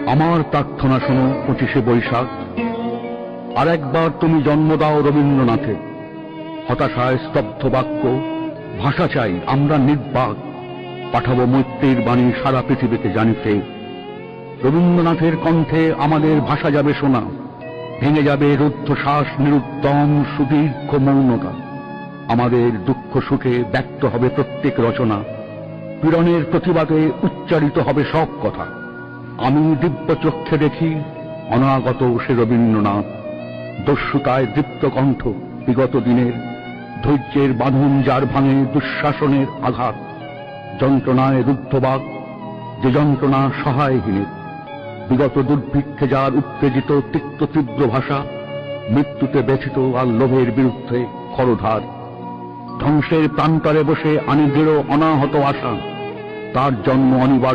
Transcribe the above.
আমার প্রার্থনা শোনো 25শে বৈশাখ। আর একবার তুমি জন্ম দাও রবীন্দ্রনাথে। হতাশায় স্তব্ধ বাক্য, ভাষা চাই আমরা নির্বাক। পাঠাবো মৈত্রীর বাণী সারা পৃথিবীতে জানিতে। রবীন্দ্রনাথের কণ্ঠে আমাদের ভাষা যাবে শোনা। ভেঙে যাবে রুদ্ধশ্বাস, নিরুত্তম সুদীর্ঘ মৌনতা। আমাদের দুঃখ সুখে ব্যক্ত হবে প্রত্যেক রচনা। পীড়নের প্রতিবাদে উচ্চারিত হবে সব কথা। আমি দিব্য চক্ষে দেখি অনাগত সে রবীন্দ্রনাথ। দস্যুতায় দীপ্ত কণ্ঠ বিগত দিনের, ধৈর্যের বাঁধন যার ভাঙে দুঃশাসনের আঘাত। যন্ত্রণায় রুদ্ধবাক, যে যন্ত্রণা সহায়হীনের। বিগত দুর্ভিক্ষে যার উত্তেজিত তিক্ত তীব্র ভাষা। মৃত্যুতে ব্যথিত আর লোভের বিরুদ্ধে খরধার। ধ্বংসের প্রান্তরে বসে আনি দৃঢ় অনাহত আশা। তার জন্ম অনিবার্য